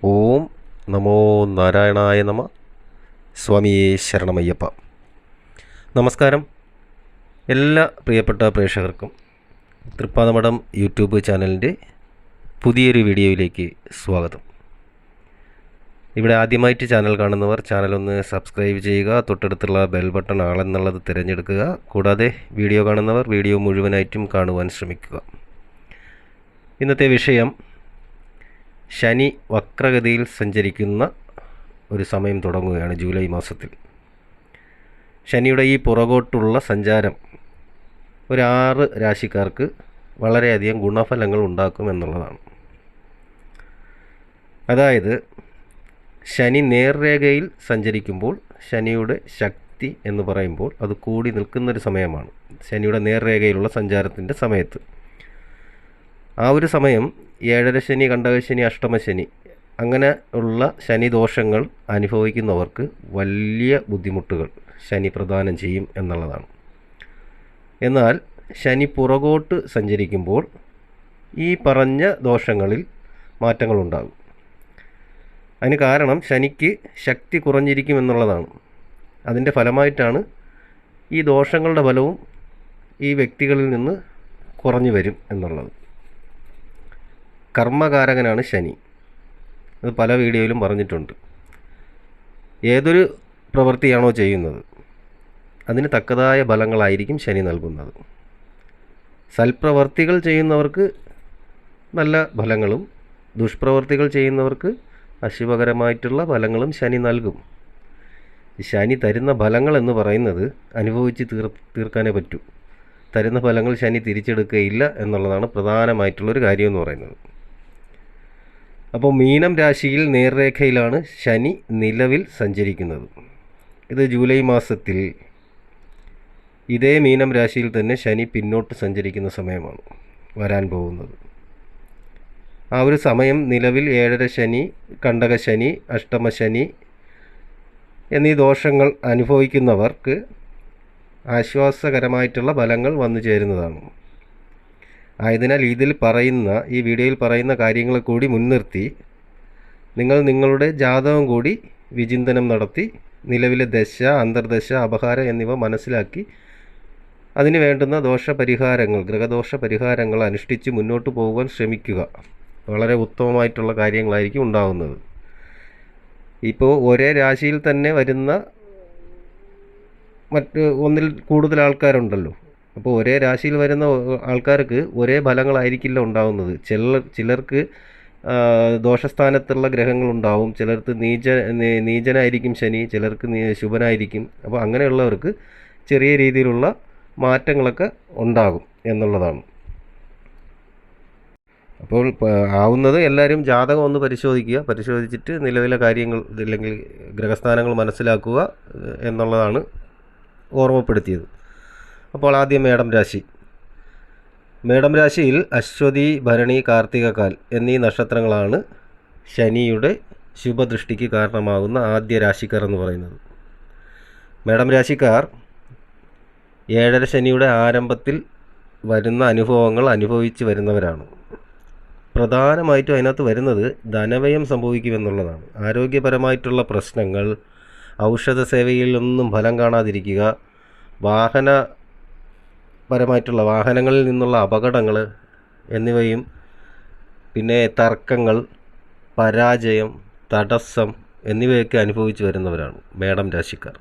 ഓം നമോ നാരായണായ നമ. സ്വാമിയേ ശരണമയ്യപ്പ. നമസ്കാരം. എല്ലാ പ്രിയപ്പെട്ട പ്രേക്ഷകർക്കും തൃപ്പാദമഠം യൂട്യൂബ് ചാനലിൻ്റെ പുതിയൊരു വീഡിയോയിലേക്ക് സ്വാഗതം. ഇവിടെ ആദ്യമായിട്ട് ചാനൽ കാണുന്നവർ ചാനലൊന്ന് സബ്സ്ക്രൈബ് ചെയ്യുക. തൊട്ടടുത്തുള്ള ബെൽ ബട്ടൺ ആളെന്നുള്ളത് തിരഞ്ഞെടുക്കുക. കൂടാതെ വീഡിയോ കാണുന്നവർ വീഡിയോ മുഴുവനായിട്ടും കാണുവാൻ ശ്രമിക്കുക. ഇന്നത്തെ വിഷയം ശനി വക്രഗതിയിൽ സഞ്ചരിക്കുന്ന ഒരു സമയം തുടങ്ങുകയാണ് ജൂലൈ മാസത്തിൽ. ശനിയുടെ ഈ പുറകോട്ടുള്ള സഞ്ചാരം ഒരു 6 രാശിക്കാർക്ക് വളരെയധികം ഗുണഫലങ്ങൾ ഉണ്ടാക്കുമെന്നുള്ളതാണ്. അതായത് ശനി നേർരേഖയിൽ സഞ്ചരിക്കുമ്പോൾ ശനിയുടെ ശക്തി എന്ന് പറയുമ്പോൾ അത് കൂടി നിൽക്കുന്നൊരു സമയമാണ്. ശനിയുടെ നേർരേഖയിലുള്ള സഞ്ചാരത്തിൻ്റെ സമയത്ത് ആ ഒരു സമയം 7.5 ശനി, കണ്ടകശനി, അഷ്ടമശനി അങ്ങനെ ഉള്ള ശനി ദോഷങ്ങൾ അനുഭവിക്കുന്നവർക്ക് വലിയ ബുദ്ധിമുട്ടുകൾ ശനി പ്രദാനം ചെയ്യും എന്നുള്ളതാണ്. എന്നാൽ ശനി പുറകോട്ട് സഞ്ചരിക്കുമ്പോൾ ഈ പറഞ്ഞ ദോഷങ്ങളിൽ മാറ്റങ്ങളുണ്ടാകും. അതിന് കാരണം ശനിക്ക് ശക്തി കുറഞ്ഞിരിക്കുമെന്നുള്ളതാണ്. അതിൻ്റെ ഫലമായിട്ടാണ് ഈ ദോഷങ്ങളുടെ ഫലവും ഈ വ്യക്തികളിൽ നിന്ന് കുറഞ്ഞു വരും എന്നുള്ളത്. കർമ്മകാരകനാണ് ശനി. അത് പല വീഡിയോയിലും പറഞ്ഞിട്ടുണ്ട്. ഏതൊരു പ്രവൃത്തിയാണോ ചെയ്യുന്നത് അതിന് തക്കതായ ഫലങ്ങളായിരിക്കും ശനി നൽകുന്നത്. സൽപ്രവർത്തികൾ ചെയ്യുന്നവർക്ക് നല്ല ഫലങ്ങളും ദുഷ്പ്രവർത്തികൾ ചെയ്യുന്നവർക്ക് അശുഭകരമായിട്ടുള്ള ഫലങ്ങളും ശനി നൽകും. ശനി തരുന്ന ഫലങ്ങൾ എന്ന് പറയുന്നത് അനുഭവിച്ച് തീർക്കാനേ പറ്റൂ. തരുന്ന ഫലങ്ങൾ ശനി തിരിച്ചെടുക്കുകയില്ല എന്നുള്ളതാണ് പ്രധാനമായിട്ടുള്ളൊരു കാര്യം എന്ന് പറയുന്നത്. അപ്പോൾ മീനം രാശിയിൽ നേർരേഖയിലാണ് ശനി നിലവിൽ സഞ്ചരിക്കുന്നത്. ഇത് ജൂലൈ മാസത്തിൽ ഇതേ മീനം രാശിയിൽ തന്നെ ശനി പിന്നോട്ട് സഞ്ചരിക്കുന്ന സമയമാണ് വരാൻ പോകുന്നത്. ആ ഒരു സമയം നിലവിൽ 7.5 ശനി, കണ്ടകശനി, അഷ്ടമശനി എന്നീ ദോഷങ്ങൾ അനുഭവിക്കുന്നവർക്ക് ആശ്വാസകരമായിട്ടുള്ള ഫലങ്ങൾ വന്നു ചേരുന്നതാണ്. ആയതിനാൽ ഈ വീഡിയോയിൽ പറയുന്ന കാര്യങ്ങളെ കൂടി മുൻനിർത്തി നിങ്ങൾ നിങ്ങളുടെ ജാതകം കൂടി വിചിന്തനം നടത്തി നിലവിലെ ദശ, അന്തർദശ, അപഹാരം എന്നിവ മനസ്സിലാക്കി അതിന് വേണ്ടുന്ന ദോഷപരിഹാരങ്ങൾ, ഗ്രഹദോഷ പരിഹാരങ്ങൾ അനുഷ്ഠിച്ച് മുന്നോട്ട് പോകുവാൻ ശ്രമിക്കുക. വളരെ ഉത്തമമായിട്ടുള്ള കാര്യങ്ങളായിരിക്കും ഉണ്ടാകുന്നത്. ഇപ്പോൾ ഒരേ രാശിയിൽ തന്നെ വരുന്ന ഒന്നിൽ കൂടുതൽ ആൾക്കാരുണ്ടല്ലോ. അപ്പോൾ ഒരേ രാശിയിൽ വരുന്ന ആൾക്കാർക്ക് ഒരേ ഫലങ്ങളായിരിക്കില്ല ഉണ്ടാകുന്നത്. ചിലർക്ക് ദോഷസ്ഥാനത്തുള്ള ഗ്രഹങ്ങളുണ്ടാവും, ചിലർക്ക് നീചനായിരിക്കും ശനി, ചിലർക്ക് ശുഭനായിരിക്കും. അപ്പോൾ അങ്ങനെയുള്ളവർക്ക് ചെറിയ രീതിയിലുള്ള മാറ്റങ്ങളൊക്കെ ഉണ്ടാകും എന്നുള്ളതാണ്. അപ്പോൾ ആവുന്നത് എല്ലാവരും ജാതകം ഒന്ന് പരിശോധിച്ചിട്ട് നിലവിലെ കാര്യങ്ങൾ അല്ലെങ്കിൽ ഗ്രഹസ്ഥാനങ്ങൾ മനസ്സിലാക്കുക എന്നുള്ളതാണ് ഓർമ്മപ്പെടുത്തിയത്. അപ്പോൾ ആദ്യം മേടം രാശി. മേടം രാശിയിൽ അശ്വതി, ഭരണി, കാർത്തികകാൽ എന്നീ നക്ഷത്രങ്ങളാണ് ശനിയുടെ ശുഭദൃഷ്ടിക്ക് കാരണമാകുന്ന ആദ്യ രാശിക്കാർ എന്ന് പറയുന്നത്. മേടം രാശിക്കാർ 7.5 ശനിയുടെ ആരംഭത്തിൽ വരുന്ന അനുഭവങ്ങൾ അനുഭവിച്ച് വരുന്നവരാണ്. പ്രധാനമായിട്ടും അതിനകത്ത് വരുന്നത് ധനവ്യയം സംഭവിക്കുമെന്നുള്ളതാണ്. ആരോഗ്യപരമായിട്ടുള്ള പ്രശ്നങ്ങൾ, ഔഷധ സേവയിലൊന്നും ഫലം കാണാതിരിക്കുക, വാഹനങ്ങളിൽ നിന്നുള്ള അപകടങ്ങൾ എന്നിവയും പിന്നെ തർക്കങ്ങൾ, പരാജയം, തടസ്സം എന്നിവയൊക്കെ അനുഭവിച്ച് വരുന്നവരാണ് മേടം രാശിക്കാർ.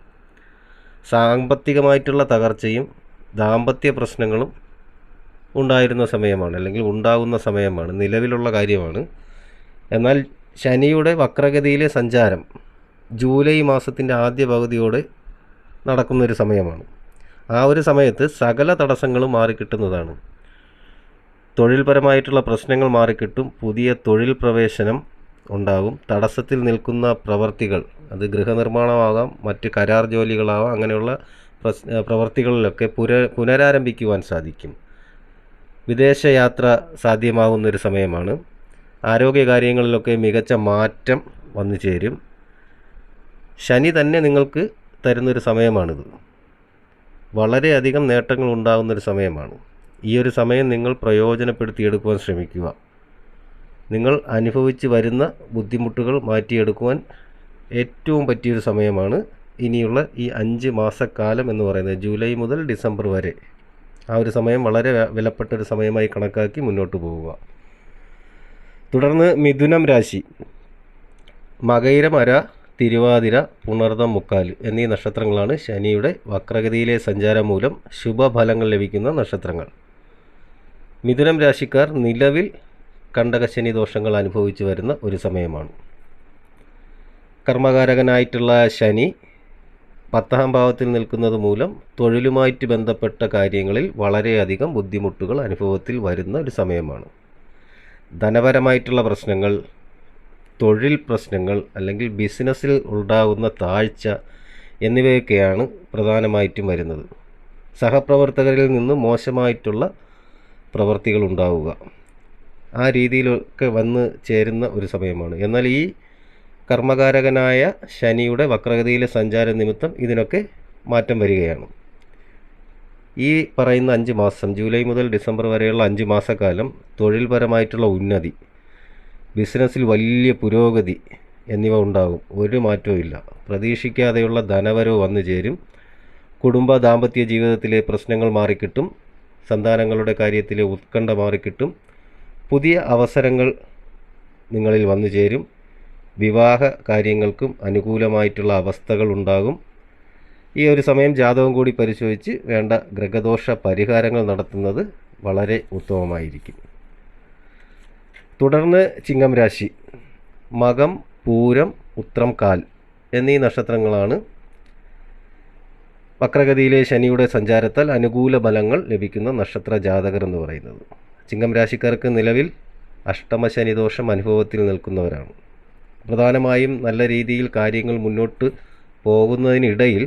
സാമ്പത്തികമായിട്ടുള്ള തകർച്ചയും ദാമ്പത്യ പ്രശ്നങ്ങളും ഉണ്ടായിരുന്ന സമയമാണ്, അല്ലെങ്കിൽ ഉണ്ടാകുന്ന സമയമാണ്, നിലവിലുള്ള കാര്യമാണ്. എന്നാൽ ശനിയുടെ വക്രഗതിയിലെ സഞ്ചാരം ജൂലൈ മാസത്തിൻ്റെ ആദ്യ പകുതിയോടെ നടക്കുന്നൊരു സമയമാണ്. ആ ഒരു സമയത്ത് സകല തടസ്സങ്ങളും മാറിക്കിട്ടുന്നതാണ്. തൊഴിൽപരമായിട്ടുള്ള പ്രശ്നങ്ങൾ മാറിക്കിട്ടും, പുതിയ തൊഴിൽ പ്രവേശനം ഉണ്ടാകും. തടസ്സത്തിൽ നിൽക്കുന്ന പ്രവർത്തികൾ, അത് ഗൃഹനിർമ്മാണമാകാം, മറ്റ് കരാർ ജോലികളാവാം, അങ്ങനെയുള്ള പ്രവർത്തികളിലൊക്കെ പുനരാരംഭിക്കുവാൻ സാധിക്കും. വിദേശയാത്ര സാധ്യമാകുന്നൊരു സമയമാണ്. ആരോഗ്യകാര്യങ്ങളിലൊക്കെ മികച്ച മാറ്റം വന്നു ചേരും. ശനി തന്നെ നിങ്ങൾക്ക് തരുന്നൊരു സമയമാണിത്. വളരെയധികം നേട്ടങ്ങൾ ഉണ്ടാകുന്നൊരു സമയമാണ്. ഈ ഒരു സമയം നിങ്ങൾ പ്രയോജനപ്പെടുത്തിയെടുക്കുവാൻ ശ്രമിക്കുക. നിങ്ങൾ അനുഭവിച്ച് വരുന്ന ബുദ്ധിമുട്ടുകൾ മാറ്റിയെടുക്കുവാൻ ഏറ്റവും പറ്റിയൊരു സമയമാണ് ഇനിയുള്ള ഈ 5 മാസക്കാലം എന്ന് പറയുന്നത്. ജൂലൈ മുതൽ ഡിസംബർ വരെ ആ ഒരു സമയം വളരെ വിലപ്പെട്ടൊരു സമയമായി കണക്കാക്കി മുന്നോട്ട് പോവുക. തുടർന്ന് മിഥുനം രാശി, മകയിരമര, തിരുവാതിര, പുണർദം, മുക്കാല് എന്നീ നക്ഷത്രങ്ങളാണ് ശനിയുടെ വക്രഗതിയിലെ സഞ്ചാരം മൂലം ശുഭഫലങ്ങൾ ലഭിക്കുന്ന നക്ഷത്രങ്ങൾ. മിഥുനം രാശിക്കാർ നിലവിൽ കണ്ടകശനി ദോഷങ്ങൾ അനുഭവിച്ചു വരുന്ന ഒരു സമയമാണ്. കർമ്മകാരകനായിട്ടുള്ള ശനി 10ാം ഭാവത്തിൽ നിൽക്കുന്നത് മൂലം തൊഴിലുമായിട്ട് ബന്ധപ്പെട്ട കാര്യങ്ങളിൽ വളരെയധികം ബുദ്ധിമുട്ടുകൾ അനുഭവത്തിൽ വരുന്ന ഒരു സമയമാണ്. ധനപരമായിട്ടുള്ള പ്രശ്നങ്ങൾ, തൊഴിൽ പ്രശ്നങ്ങൾ അല്ലെങ്കിൽ ബിസിനസ്സിൽ ഉണ്ടാകുന്ന താഴ്ച എന്നിവയൊക്കെയാണ് പ്രധാനമായിട്ടും വരുന്നത്. സഹപ്രവർത്തകരിൽ നിന്ന് മോശമായിട്ടുള്ള പ്രവൃത്തികൾ ഉണ്ടാവുക, ആ രീതിയിലൊക്കെ വന്ന് ചേരുന്ന ഒരു സമയമാണ്. എന്നാൽ ഈ കർമ്മകാരകനായ ശനിയുടെ വക്രഗതിയിലെ സഞ്ചാര നിമിത്തം ഇതിനൊക്കെ മാറ്റം വരികയാണ്. ഈ പറയുന്ന 5 മാസം, ജൂലൈ മുതൽ ഡിസംബർ വരെയുള്ള 5 മാസക്കാലം തൊഴിൽപരമായിട്ടുള്ള ഉന്നതി, ബിസിനസ്സിൽ വലിയ പുരോഗതി എന്നിവ ഉണ്ടാകും. ഒരു മാറ്റവും ഇല്ല. പ്രതീക്ഷിക്കാതെയുള്ള ധനവരവ് വന്നു ചേരും. കുടുംബ ദാമ്പത്യ ജീവിതത്തിലെ പ്രശ്നങ്ങൾ മാറിക്കിട്ടും. സന്താനങ്ങളുടെ കാര്യത്തിലെ ഉത്കണ്ഠ മാറിക്കിട്ടും. പുതിയ അവസരങ്ങൾ നിങ്ങളിൽ വന്നു ചേരും. വിവാഹ കാര്യങ്ങൾക്കും അനുകൂലമായിട്ടുള്ള അവസ്ഥകൾ ഉണ്ടാകും. ഈ ഒരു സമയം ജാതകം കൂടി പരിശോധിച്ച് വേണ്ട ഗ്രഹദോഷ പരിഹാരങ്ങൾ നടത്തുന്നത് വളരെ ഉത്തമമായിരിക്കും. തുടർന്ന് ചിങ്ങം രാശി, മകം, പൂരം, ഉത്രം, കാൽ എന്നീ നക്ഷത്രങ്ങളാണ് വക്രഗതിയിലെ ശനിയുടെ സഞ്ചാരത്താൽ അനുകൂല ഫലങ്ങൾ ലഭിക്കുന്ന നക്ഷത്ര ജാതകർ എന്ന് പറയുന്നത്. ചിങ്ങം രാശിക്കാർക്ക് നിലവിൽ അഷ്ടമശനിദോഷം അനുഭവത്തിൽ നിൽക്കുന്നവരാണ്. പ്രധാനമായും നല്ല രീതിയിൽ കാര്യങ്ങൾ മുന്നോട്ട് പോകുന്നതിനിടയിൽ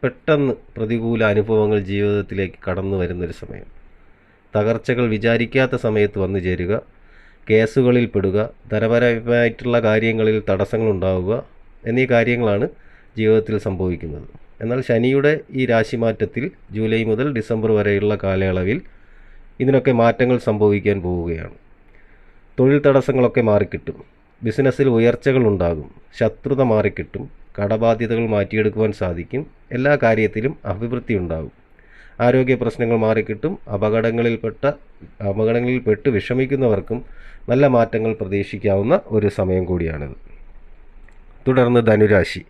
പെട്ടെന്ന് പ്രതികൂല അനുഭവങ്ങൾ ജീവിതത്തിലേക്ക് കടന്നു വരുന്നൊരു സമയം. തകർച്ചകൾ വിചാരിക്കാത്ത സമയത്ത് വന്നു ചേരുക, കേസുകളിൽ പെടുക, ധനപരമായിട്ടുള്ള കാര്യങ്ങളിൽ തടസ്സങ്ങൾ ഉണ്ടാവുക എന്നീ കാര്യങ്ങളാണ് ജീവിതത്തിൽ സംഭവിക്കുന്നത്. എന്നാൽ ശനിയുടെ ഈ രാശിമാറ്റത്തിൽ ജൂലൈ മുതൽ ഡിസംബർ വരെയുള്ള കാലയളവിൽ ഇതിനൊക്കെ മാറ്റങ്ങൾ സംഭവിക്കാൻ പോവുകയാണ്. തൊഴിൽ തടസ്സങ്ങളൊക്കെ മാറിക്കിട്ടും. ബിസിനസ്സിൽ ഉയർച്ചകൾ ഉണ്ടാകും. ശത്രുത മാറിക്കിട്ടും. കടബാധ്യതകൾ മാറ്റിയെടുക്കുവാൻ സാധിക്കും. എല്ലാ കാര്യത്തിലും അഭിവൃദ്ധി ഉണ്ടാകും. ആരോഗ്യ പ്രശ്നങ്ങൾ മാറിക്കിട്ടും. അപകടങ്ങളിൽപ്പെട്ട് വിഷമിക്കുന്നവർക്കും നല്ല മാറ്റങ്ങൾ പ്രതീക്ഷിക്കാവുന്ന ഒരു സമയം കൂടിയാണിത്. തുടർന്ന് ധനുരാശി,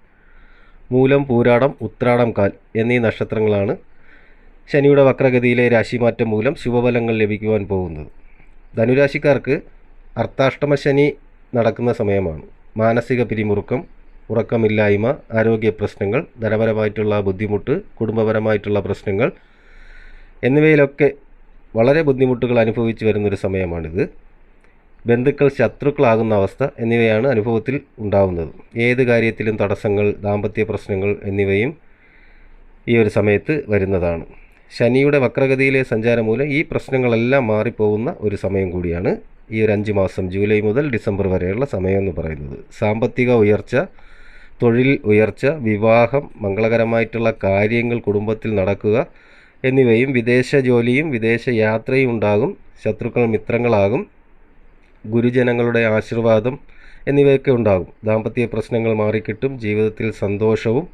മൂലം, പൂരാടം, ഉത്രാടം, കാൽ എന്നീ നക്ഷത്രങ്ങളാണ് ശനിയുടെ വക്രഗതിയിലെ രാശിമാറ്റം മൂലം ശുഭഫലങ്ങൾ ലഭിക്കുവാൻ പോകുന്നത്. ധനുരാശിക്കാർക്ക് അർദ്ധാഷ്ടമ ശനി നടക്കുന്ന സമയമാണ്. മാനസിക പിരിമുറുക്കം, ഉറക്കമില്ലായ്മ, ആരോഗ്യ പ്രശ്നങ്ങൾ, ധനപരമായിട്ടുള്ള ബുദ്ധിമുട്ട്, കുടുംബപരമായിട്ടുള്ള പ്രശ്നങ്ങൾ എന്നിവയിലൊക്കെ വളരെ ബുദ്ധിമുട്ടുകൾ അനുഭവിച്ചു വരുന്നൊരു സമയമാണിത്. ബന്ധുക്കൾ ശത്രുക്കളാകുന്ന അവസ്ഥ എന്നിവയാണ് അനുഭവത്തിൽ ഉണ്ടാവുന്നത്. ഏത് കാര്യത്തിലും തടസ്സങ്ങൾ, ദാമ്പത്യ പ്രശ്നങ്ങൾ എന്നിവയും ഈ ഒരു സമയത്ത് വരുന്നതാണ്. ശനിയുടെ വക്രഗതിയിലെ സഞ്ചാരം മൂലം ഈ പ്രശ്നങ്ങളെല്ലാം മാറിപ്പോകുന്ന ഒരു സമയം കൂടിയാണ് ഈ ഒരു 5 മാസം, ജൂലൈ മുതൽ ഡിസംബർ വരെയുള്ള സമയം എന്ന് പറയുന്നത്. സാമ്പത്തിക ഉയർച്ച, തൊഴിൽ ഉയർച്ച, വിവാഹം, മംഗളകരമായിട്ടുള്ള കാര്യങ്ങൾ കുടുംബത്തിൽ നടക്കുക എന്നിവയും, വിദേശ ജോലിയും വിദേശ യാത്രയും ഉണ്ടാകും. ശത്രുക്കൾ മിത്രങ്ങളാകും. ഗുരുജനങ്ങളുടെ ആശീർവാദം എന്നിവയൊക്കെ ഉണ്ടാകും. ദാമ്പത്യ പ്രശ്നങ്ങൾ മാറിക്കിട്ടും. ജീവിതത്തിൽ സന്തോഷവും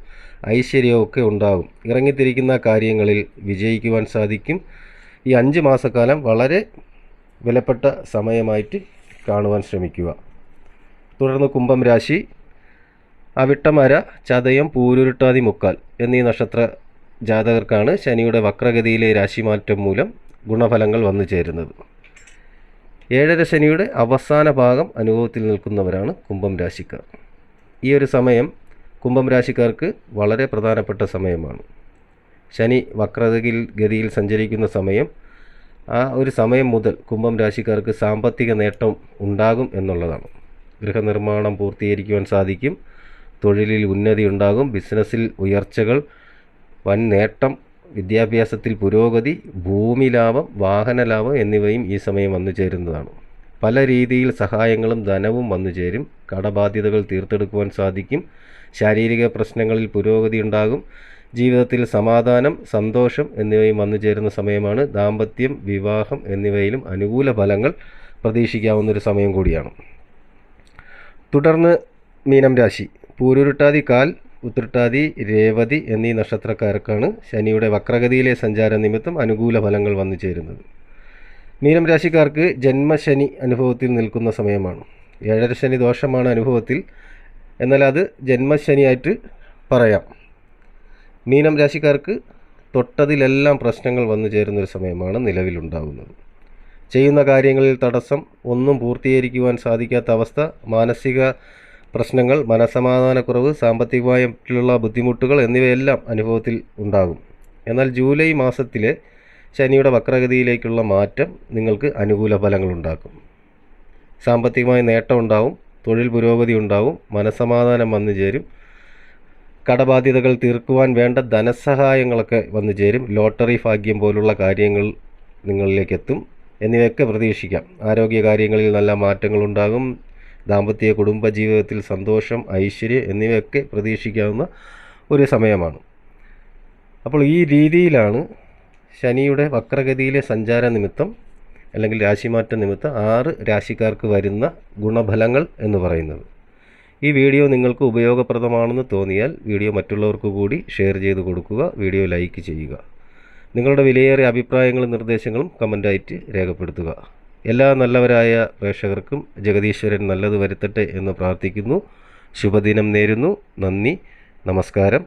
ഐശ്വര്യവും ഒക്കെ ഉണ്ടാകും. ഇറങ്ങിത്തിരിക്കുന്ന കാര്യങ്ങളിൽ വിജയിക്കുവാൻ സാധിക്കും. ഈ 5 മാസക്കാലം വളരെ വിലപ്പെട്ട സമയമായിട്ട് കാണുവാൻ ശ്രമിക്കുക. തുടർന്ന് കുംഭം രാശി, അവിട്ടമര, ചതയം, പൂരുരുട്ടാതി, മുക്കാൽ എന്നീ നക്ഷത്ര ജാതകർക്കാണ് ശനിയുടെ വക്രഗതിയിലെ രാശിമാറ്റം മൂലം ഗുണഫലങ്ങൾ വന്നു ചേരുന്നത്. 7ര ശനിയുടെ അവസാന ഭാഗം അനുഭവത്തിൽ നിൽക്കുന്നവരാണ് കുംഭം രാശിക്കാർ. ഈ ഒരു സമയം കുംഭം രാശിക്കാർക്ക് വളരെ പ്രധാനപ്പെട്ട സമയമാണ്. ശനി വക്രഗതിയിൽ സഞ്ചരിക്കുന്ന സമയം, ആ ഒരു സമയം മുതൽ കുംഭം രാശിക്കാർക്ക് സാമ്പത്തിക നേട്ടം ഉണ്ടാകും എന്നുള്ളതാണ്. ഗൃഹനിർമ്മാണം പൂർത്തീകരിക്കുവാൻ സാധിക്കും. തൊഴിലിൽ ഉന്നതി ഉണ്ടാകും. ബിസിനസ്സിൽ ഉയർച്ചകൾ, വൻ നേട്ടം, വിദ്യാഭ്യാസത്തിൽ പുരോഗതി, ഭൂമി ലാഭം, വാഹന ലാഭം എന്നിവയും ഈ സമയം വന്നു ചേരുന്നതാണ്. പല രീതിയിൽ സഹായങ്ങളും ധനവും വന്നു ചേരും. കടബാധ്യതകൾ തീർത്തെടുക്കുവാൻ സാധിക്കും. ശാരീരിക പ്രശ്നങ്ങളിൽ പുരോഗതി ഉണ്ടാകും. ജീവിതത്തിൽ സമാധാനം, സന്തോഷം എന്നിവയും വന്നു ചേരുന്ന സമയമാണ്. ദാമ്പത്യം, വിവാഹം എന്നിവയിലും അനുകൂല ഫലങ്ങൾ പ്രതീക്ഷിക്കാവുന്നൊരു സമയം കൂടിയാണ്. തുടർന്ന് മീനം രാശി, പൂരുരുട്ടാതി കാൽ, ഉത്രട്ടാതി, രേവതി എന്നീ നക്ഷത്രക്കാർക്കാണ് ശനിയുടെ വക്രഗതിയിലെ സഞ്ചാര നിമിത്തം അനുകൂല ഫലങ്ങൾ വന്നു ചേരുന്നത്. മീനം രാശിക്കാർക്ക് ജന്മശനി അനുഭവത്തിൽ നിൽക്കുന്ന സമയമാണ്. 7.5 ശനി ദോഷമാണ് അനുഭവത്തിൽ, എന്നാൽ അത് ജന്മശനിയായിട്ട് പറയാം. മീനം രാശിക്കാർക്ക് തൊട്ടതിലെല്ലാം പ്രശ്നങ്ങൾ വന്നു ചേരുന്നൊരു സമയമാണ് നിലവിലുണ്ടാകുന്നത്. ചെയ്യുന്ന കാര്യങ്ങളിൽ തടസ്സം, ഒന്നും പൂർത്തീകരിക്കുവാൻ സാധിക്കാത്ത അവസ്ഥ, മാനസിക പ്രശ്നങ്ങൾ, മനസമാധാനക്കുറവ്, സാമ്പത്തികമായിട്ടുള്ള ബുദ്ധിമുട്ടുകൾ എന്നിവയെല്ലാം അനുഭവത്തിൽ ഉണ്ടാകും. എന്നാൽ ജൂലൈ മാസത്തിലെ ശനിയുടെ വക്രഗതിയിലേക്കുള്ള മാറ്റം നിങ്ങൾക്ക് അനുകൂല ഫലങ്ങളുണ്ടാക്കും. സാമ്പത്തികമായ നേട്ടം ഉണ്ടാവും, തൊഴിൽ പുരോഗതി ഉണ്ടാവും, മനസമാധാനം വന്നു ചേരും, കടബാധ്യതകൾ തീർക്കുവാൻ വേണ്ട ധനസഹായങ്ങളൊക്കെ വന്നു ചേരും, ലോട്ടറി ഭാഗ്യം പോലുള്ള കാര്യങ്ങൾ നിങ്ങളിലേക്കെത്തും എന്നിവയൊക്കെ പ്രതീക്ഷിക്കാം. ആരോഗ്യകാര്യങ്ങളിൽ നല്ല മാറ്റങ്ങളുണ്ടാകും. ദാമ്പത്യ കുടുംബജീവിതത്തിൽ സന്തോഷം, ഐശ്വര്യം എന്നിവയൊക്കെ പ്രതീക്ഷിക്കാവുന്ന ഒരു സമയമാണ്. അപ്പോൾ ഈ രീതിയിലാണ് ശനിയുടെ വക്രഗതിയിലെ സഞ്ചാര നിമിത്തം അല്ലെങ്കിൽ രാശിമാറ്റ നിമിത്തം 6 രാശിക്കാർക്ക് വരുന്ന ഗുണഫലങ്ങൾ എന്ന് പറയുന്നത്. ഈ വീഡിയോ നിങ്ങൾക്ക് ഉപയോഗപ്രദമാണെന്ന് തോന്നിയാൽ വീഡിയോ മറ്റുള്ളവർക്ക് കൂടി ഷെയർ ചെയ്ത് കൊടുക്കുക, വീഡിയോ ലൈക്ക് ചെയ്യുക. നിങ്ങളുടെ വിലയേറിയ അഭിപ്രായങ്ങളും നിർദ്ദേശങ്ങളും കമൻ്റായിട്ട് രേഖപ്പെടുത്തുക. എല്ലാ നല്ലവരായ പ്രേക്ഷകർക്കും ജഗദീശ്വരൻ നല്ലത് വരുത്തട്ടെ എന്ന് പ്രാർത്ഥിക്കുന്നു. ശുഭദിനം നേരുന്നു. നന്ദി, നമസ്കാരം.